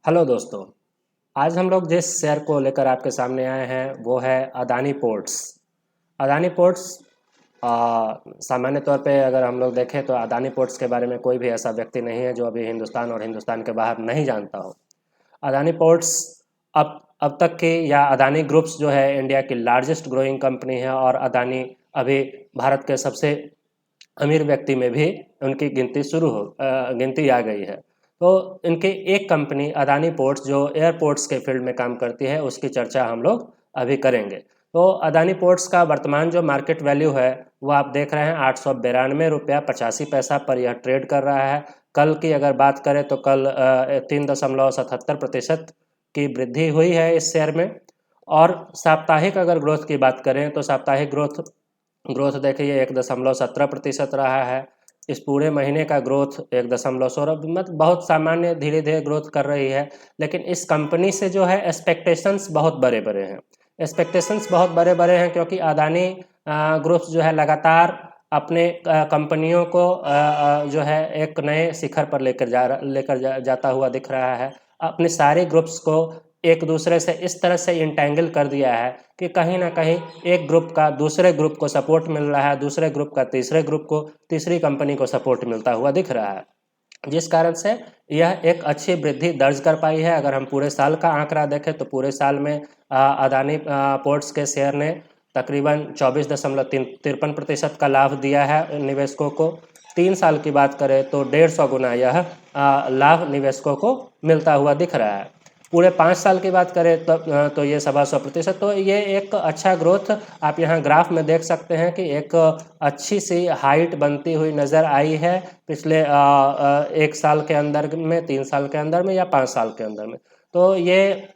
Hello दोस्तों। आज हम लोग जिस शेयर को लेकर आपके सामने आए हैं वो है अदानी पोर्ट्स। अदानी पोर्ट्स सामान्य तौर पे अगर हम लोग देखें तो अदानी पोर्ट्स के बारे में कोई भी ऐसा व्यक्ति नहीं है जो अभी हिंदुस्तान और हिंदुस्तान के बाहर नहीं जानता हो। अदानी पोर्ट्स अब तक की या अदानी ग्रुप्स जो है इंडिया की लार्जेस्ट ग्रोइंग कंपनी है और अदानी अभी भारत के सबसे अमीर व्यक्ति में भी उनकी गिनती आ गई है। तो इनकी एक कंपनी अदानी पोर्ट्स जो एयरपोर्ट्स के फील्ड में काम करती है उसकी चर्चा हम लोग अभी करेंगे। तो अदानी पोर्ट्स का वर्तमान जो मार्केट वैल्यू है वो आप देख रहे हैं 892 रुपया 85 पैसा पर यह ट्रेड कर रहा है। कल की अगर बात करें तो कल 3.77% की वृद्धि हुई है इस शेयर में। और साप्ताहिक अगर ग्रोथ की बात करें तो साप्ताहिक ग्रोथ ग्रोथ देखिए 1.17% रहा है। इस पूरे महीने का ग्रोथ 1.16 मतलब बहुत सामान्य धीरे धीरे ग्रोथ कर रही है। लेकिन इस कंपनी से जो है एक्सपेक्टेशंस बहुत बड़े बड़े हैं। एक्सपेक्टेशंस बहुत बड़े बड़े हैं क्योंकि अदानी ग्रुप्स जो है लगातार अपने कंपनियों को जो है एक नए शिखर पर लेकर जाता हुआ दिख रहा है। अपने सारे ग्रुप्स को एक दूसरे से इस तरह से इंटेंगल कर दिया है कि कहीं ना कहीं एक ग्रुप का दूसरे ग्रुप को सपोर्ट मिल रहा है, दूसरे ग्रुप का तीसरे ग्रुप को, तीसरी कंपनी को सपोर्ट मिलता हुआ दिख रहा है, जिस कारण से यह एक अच्छी वृद्धि दर्ज कर पाई है। अगर हम पूरे साल का आंकड़ा देखें तो पूरे साल में अदानी पोर्ट्स के शेयर ने तकरीबन 24.53% का लाभ दिया है निवेशकों को। 3 साल की बात करें तो 150 गुना यह लाभ निवेशकों को मिलता हुआ दिख रहा है। पूरे 5 साल की बात करें तो ये 125%। तो ये एक अच्छा ग्रोथ आप यहाँ ग्राफ में देख सकते हैं कि एक अच्छी सी हाइट बनती हुई नज़र आई है पिछले 1 साल के अंदर में, 3 साल के अंदर में या 5 साल के अंदर में। तो ये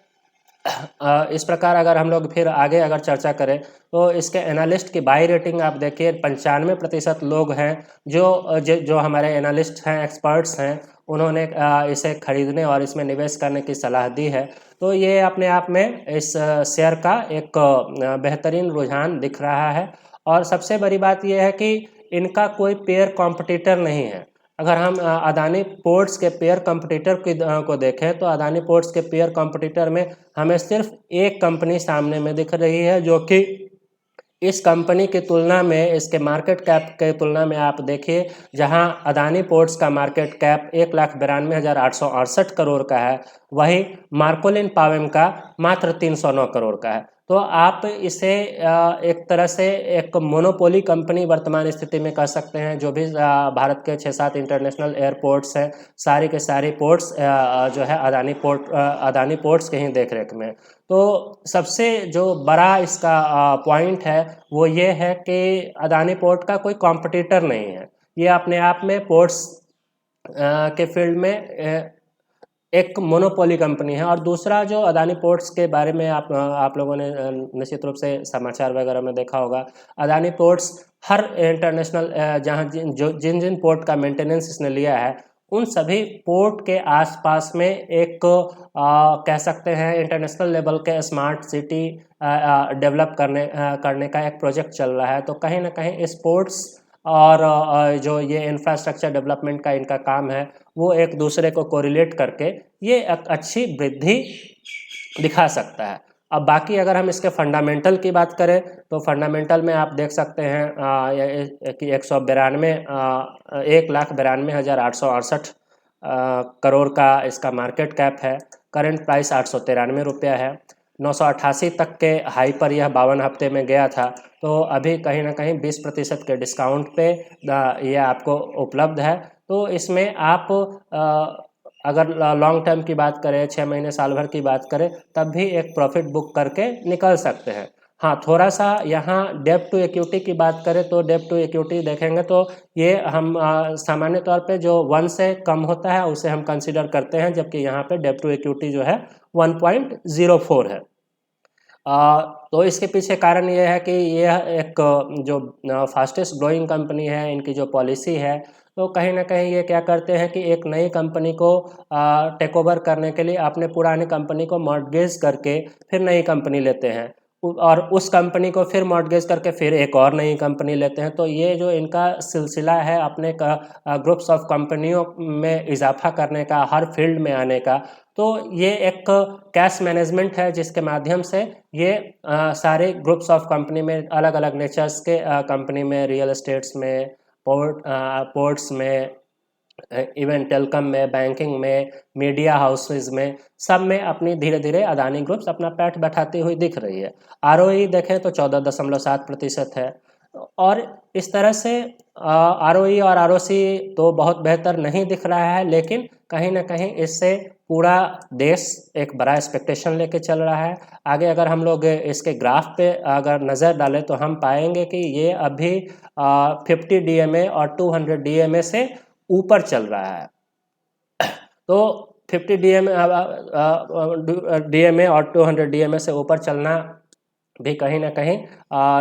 इस प्रकार अगर हम लोग फिर आगे अगर चर्चा करें तो इसके एनालिस्ट की बाई रेटिंग आप देखिए 95% लोग हैं जो हमारे एनालिस्ट हैं, एक्सपर्ट्स हैं, उन्होंने इसे खरीदने और इसमें निवेश करने की सलाह दी है। तो ये अपने आप में इस शेयर का एक बेहतरीन रुझान दिख रहा है। और सबसे बड़ी बात यह है कि इनका कोई पेयर कॉम्पिटिटर नहीं है। अगर हम अदानी पोर्ट्स के पेयर कॉम्पिटिटर को देखें तो अदानी पोर्ट्स के पेयर कॉम्पिटिटर में हमें सिर्फ एक कंपनी सामने में दिख रही है, जो कि इस कंपनी की तुलना में, इसके मार्केट कैप के तुलना में आप देखिए, जहां अदानी पोर्ट्स का मार्केट कैप 1,92,868 करोड़ का है, वही मार्कोलिन पावेम का मात्र 309 करोड़ का है। तो आप इसे एक तरह से एक मोनोपोली कंपनी वर्तमान स्थिति में कह सकते हैं। जो भी भारत के 6-7 इंटरनेशनल एयरपोर्ट्स हैं, सारी के सारी पोर्ट्स जो है अदानी पोर्ट्स के ही देखरेख में। तो सबसे जो बड़ा इसका पॉइंट है वो ये है कि अदानी पोर्ट का कोई कॉम्पिटिटर नहीं है। ये अपने आप में पोर्ट्स के फील्ड में एक मोनोपोली कंपनी है। और दूसरा, जो अदानी पोर्ट्स के बारे में आप लोगों ने निश्चित रूप से समाचार वगैरह में देखा होगा, अदानी पोर्ट्स हर इंटरनेशनल जहाँ जिन जिन पोर्ट का मेंटेनेंस इसने लिया है, उन सभी पोर्ट के आसपास में एक कह सकते हैं इंटरनेशनल लेवल के स्मार्ट सिटी डेवलप करने का एक प्रोजेक्ट चल रहा है। तो कहीं ना कहीं इस पोर्ट्स और जो ये इंफ्रास्ट्रक्चर डेवलपमेंट का इनका काम है, वो एक दूसरे को कोरिलेट करके ये एक अच्छी वृद्धि दिखा सकता है। अब बाकी अगर हम इसके फंडामेंटल की बात करें तो फंडामेंटल में आप देख सकते हैं कि 1,92,868 करोड़ का इसका मार्केट कैप है। करंट प्राइस 893 रुपया है। 988 तक के हाई पर यह 52 हफ्ते में गया था। तो अभी कहीं ना कहीं 20% के डिस्काउंट पे ये आपको उपलब्ध है। तो इसमें आप अगर लॉन्ग टर्म की बात करें, 6 महीने साल भर की बात करें, तब भी एक प्रॉफिट बुक करके निकल सकते हैं। हाँ, थोड़ा सा यहाँ डेब्ट टू इक्विटी की बात करें तो डेब्ट टू इक्विटी देखेंगे तो ये हम सामान्य तौर पे जो 1 से कम होता है उसे हम कंसिडर करते हैं, जबकि यहाँ पे डेब्ट टू इक्विटी जो है 1.04 है। तो इसके पीछे कारण ये है कि यह एक जो फास्टेस्ट ग्रोइंग कंपनी है, इनकी जो पॉलिसी है, तो कहीं ना कहीं ये क्या करते हैं कि एक नई कंपनी को टेक ओवर करने के लिए अपने पुरानी कंपनी को मॉर्गेज करके फिर नई कंपनी लेते हैं। और उस कंपनी को फिर मॉर्टगेज करके फिर एक और नई कंपनी लेते हैं। तो ये जो इनका सिलसिला है अपने ग्रुप्स ऑफ कंपनियों में इजाफा करने का, हर फील्ड में आने का, तो ये एक कैश मैनेजमेंट है जिसके माध्यम से ये सारे ग्रुप्स ऑफ कंपनी में अलग अलग नेचर्स के कंपनी में, रियल एस्टेट्स में, पोर्ट्स में, इवन टेलकम में, बैंकिंग में, मीडिया हाउसेज में, सब में अपनी धीरे धीरे अदानी ग्रुप्स अपना पैठ बैठाती हुई दिख रही है। आरओई देखें तो 14.7% है। और इस तरह से आरओई और आरओसी तो बहुत बेहतर नहीं दिख रहा है, लेकिन कहीं ना कहीं इससे पूरा देश एक बड़ा एक्सपेक्टेशन लेके चल रहा है। आगे अगर हम लोग इसके ग्राफ पे अगर नज़र डालें तो हम पाएंगे कि ये अभी 50 डीएमए और 200 डीएमए से ऊपर चल रहा है। तो 50 डीएमए और 200 डीएमए से ऊपर चलना भी कहीं ना कहीं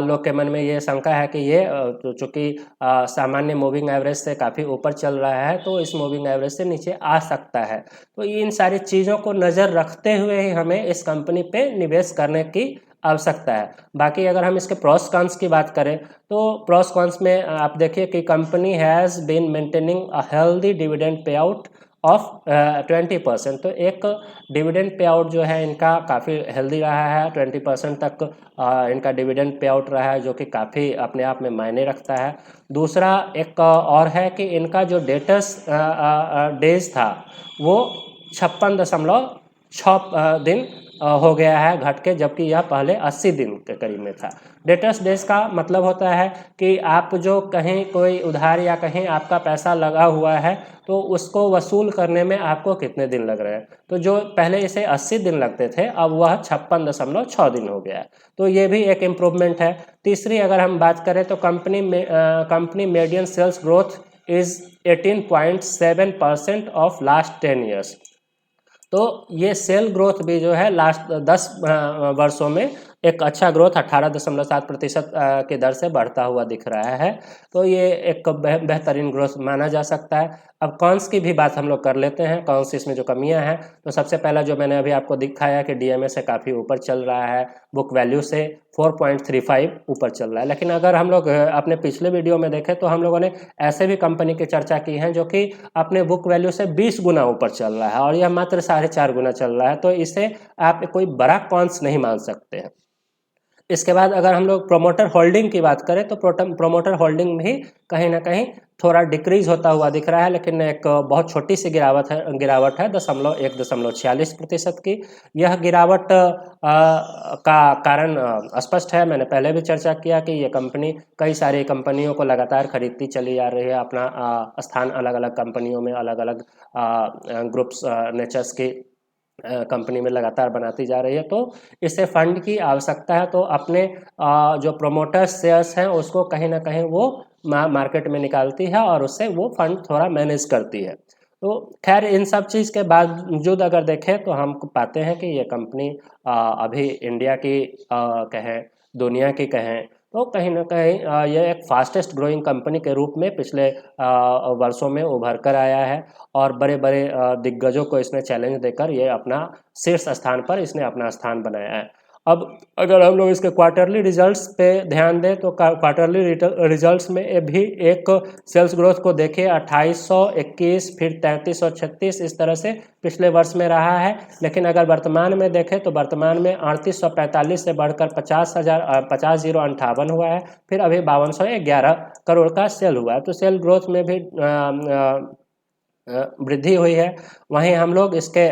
लोग के मन में ये शंका है कि ये चूँकि सामान्य मूविंग एवरेज से काफ़ी ऊपर चल रहा है, तो इस मूविंग एवरेज से नीचे आ सकता है। तो इन सारी चीज़ों को नज़र रखते हुए ही हमें इस कंपनी पे निवेश करने की आवश्यकता है। बाकी अगर हम इसके प्रोस कॉन्स की बात करें तो प्रोस कॉन्स में आप देखिए कि company has been maintaining a healthy dividend pay out of 20%। तो एक डिविडेंड पे आउट जो है इनका काफ़ी हेल्दी रहा है, 20% तक इनका डिविडेंड पे आउट रहा है, जो कि काफ़ी अपने आप में मायने रखता है। दूसरा एक और है कि इनका जो डेटर्स डेज था वो 56.6 दिन हो गया है घट के, जबकि यह पहले 80 दिन के करीब में था। डेटर्स डेज का मतलब होता है कि आप जो कहीं कोई उधार या कहीं आपका पैसा लगा हुआ है तो उसको वसूल करने में आपको कितने दिन लग रहे हैं। तो जो पहले इसे 80 दिन लगते थे अब वह 56.6 दिन हो गया है। तो ये भी एक इम्प्रूवमेंट है। तीसरी अगर हम बात करें तो company median sales growth is 18.7% of last 10 years. तो ये सेल ग्रोथ भी जो है लास्ट 10 वर्षों में एक अच्छा ग्रोथ 18.7% की दर से बढ़ता हुआ दिख रहा है। तो ये एक बेहतरीन ग्रोथ माना जा सकता है। अब कॉन्स की भी बात हम लोग कर लेते हैं, कॉन्स इसमें जो कमियां हैं। तो सबसे पहला जो मैंने अभी आपको दिखाया कि डीएमए से काफ़ी ऊपर चल रहा है, बुक वैल्यू से 4.35 ऊपर चल रहा है। लेकिन अगर हम लोग अपने पिछले वीडियो में देखें तो हम लोगों ने ऐसे भी कंपनी की चर्चा की है जो कि अपने बुक वैल्यू से 20 गुना ऊपर चल रहा है और यह मात्र 4.5 गुना चल रहा है। तो इसे आप कोई बड़ा कॉन्स नहीं मान सकते हैं। इसके बाद अगर हम लोग प्रोमोटर होल्डिंग की बात करें तो प्रोमोटर होल्डिंग भी कहीं ना कहीं थोड़ा डिक्रीज होता हुआ दिख रहा है, लेकिन एक बहुत छोटी सी गिरावट है 1.46% की। यह गिरावट का कारण स्पष्ट है। मैंने पहले भी चर्चा किया कि ये कंपनी कई सारी कंपनियों को लगातार खरीदती चली जा रही है, अपना स्थान अलग अलग कंपनियों में, अलग अलग ग्रुप्स नेचर्स की कंपनी में लगातार बनाती जा रही है। तो इससे फंड की आवश्यकता है, तो अपने जो प्रोमोटर्स शेयर्स हैं उसको कहीं ना कहीं वो मार्केट में निकालती है और उससे वो फंड थोड़ा मैनेज करती है। तो खैर इन सब चीज़ के बावजूद अगर देखें तो हम पाते हैं कि ये कंपनी अभी इंडिया की कहें, दुनिया की कहें, तो कहीं ना कहीं ये एक फास्टेस्ट ग्रोइंग कंपनी के रूप में पिछले वर्षों में उभर कर आया है और बड़े बड़े दिग्गजों को इसने चैलेंज देकर ये अपना शीर्ष स्थान पर इसने अपना स्थान बनाया है। अब अगर हम लोग इसके क्वार्टरली रिजल्ट्स पे ध्यान दें तो क्वार्टरली रिजल्ट्स में भी एक सेल्स ग्रोथ को देखें 2821, फिर 3336, इस तरह से पिछले वर्ष में रहा है। लेकिन अगर वर्तमान में देखें तो वर्तमान में 3845 से बढ़कर 50,058 हुआ है, फिर अभी 5211 करोड़ का सेल हुआ है। तो सेल ग्रोथ में भी वृद्धि हुई है। वहीं हम लोग इसके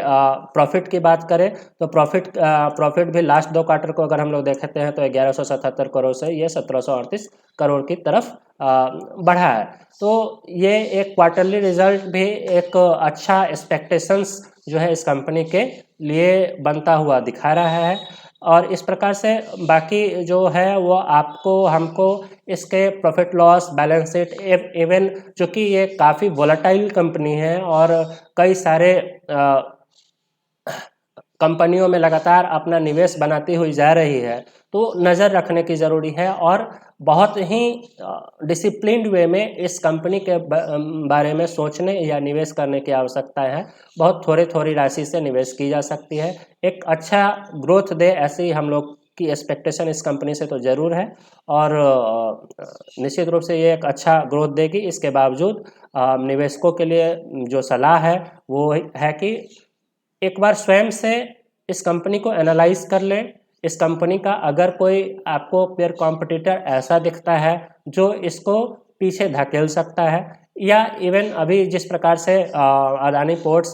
प्रॉफिट की बात करें तो प्रॉफिट भी लास्ट 2 क्वार्टर को अगर हम लोग देखते हैं तो 1177 करोड़ से ये 1738 करोड़ की तरफ बढ़ा है। तो ये एक क्वार्टरली रिजल्ट भी एक अच्छा एक्सपेक्टेशंस जो है इस कंपनी के लिए बनता हुआ दिखा रहा है। और इस प्रकार से बाकी जो है वो आपको हमको इसके profit loss balance sheet even चूँकि ये काफ़ी वोलेटाइल कंपनी है और कई सारे कंपनियों में लगातार अपना निवेश बनाती हुई जा रही है, तो नज़र रखने की ज़रूरी है और बहुत ही डिसिप्लिन्ड वे में इस कंपनी के बारे में सोचने या निवेश करने की आवश्यकता है। बहुत थोड़ी राशि से निवेश की जा सकती है, एक अच्छा ग्रोथ दे ऐसी हम लोग की एक्सपेक्टेशन इस कंपनी से तो ज़रूर है और निश्चित रूप से ये एक अच्छा ग्रोथ देगी। इसके बावजूद निवेशकों के लिए जो सलाह है वो है कि एक बार स्वयं से इस कंपनी को एनालाइज कर लें। इस कंपनी का अगर कोई आपको पेयर कॉम्पिटिटर ऐसा दिखता है जो इसको पीछे धकेल सकता है, या इवन अभी जिस प्रकार से अदानी पोर्ट्स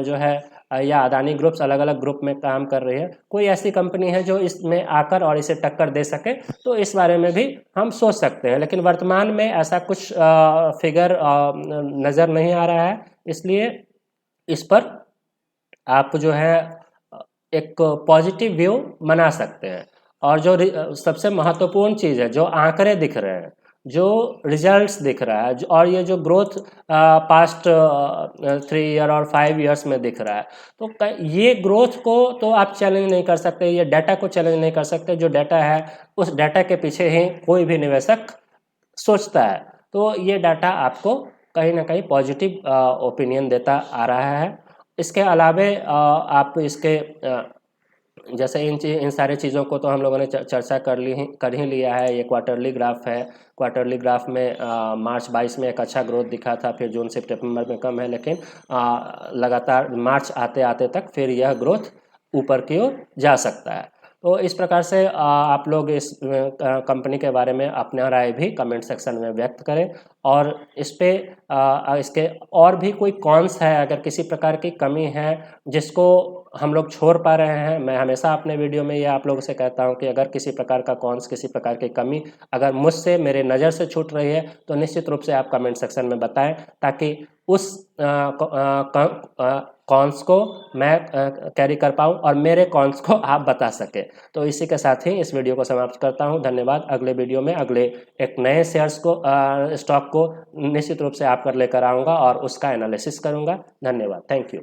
जो है या अदानी ग्रुप्स अलग अलग ग्रुप में काम कर रही है, कोई ऐसी कंपनी है जो इसमें आकर और इसे टक्कर दे सके, तो इस बारे में भी हम सोच सकते हैं। लेकिन वर्तमान में ऐसा कुछ फिगर नज़र नहीं आ रहा है, इसलिए इस पर आप जो है एक पॉजिटिव व्यू बना सकते हैं। और जो सबसे महत्वपूर्ण चीज़ है, जो आंकड़े दिख रहे हैं, जो रिजल्ट्स दिख रहा है, और ये जो ग्रोथ पास्ट 3 ईयर और 5 ईयर्स में दिख रहा है, तो ये ग्रोथ को तो आप चैलेंज नहीं कर सकते, ये डाटा को चैलेंज नहीं कर सकते। जो डाटा है उस डाटा के पीछे ही कोई भी निवेशक सोचता है, तो ये डाटा आपको कहीं ना कहीं पॉजिटिव ओपिनियन देता आ रहा है। इसके अलावे आप इसके जैसे इन सारी चीज़ों को तो हम लोगों ने चर्चा कर ही लिया है। ये क्वार्टरली ग्राफ है। क्वार्टरली ग्राफ में मार्च 22 में एक अच्छा ग्रोथ दिखा था, फिर जून सितंबर में कम है, लेकिन लगातार मार्च आते आते तक फिर यह ग्रोथ ऊपर की ओर जा सकता है। तो इस प्रकार से आप लोग इस कंपनी के बारे में अपना राय भी कमेंट सेक्शन में व्यक्त करें, और इस पे इसके और भी कोई कॉन्स है, अगर किसी प्रकार की कमी है जिसको हम लोग छोड़ पा रहे हैं। मैं हमेशा अपने वीडियो में ये आप लोगों से कहता हूं कि अगर किसी प्रकार का कॉन्स, किसी प्रकार की कमी अगर मुझसे मेरे नज़र से छूट रही है तो निश्चित रूप से आप कमेंट सेक्शन में बताएं, ताकि उस कॉन्स को मैं कैरी कर पाऊँ और मेरे कॉन्स को आप बता सके। तो इसी के साथ ही इस वीडियो को समाप्त करता हूँ। धन्यवाद। अगले वीडियो में अगले एक नए शेयर्स को स्टॉक को निश्चित रूप से आप पर लेकर आऊँगा और उसका एनालिसिस करूँगा। धन्यवाद। Thank you.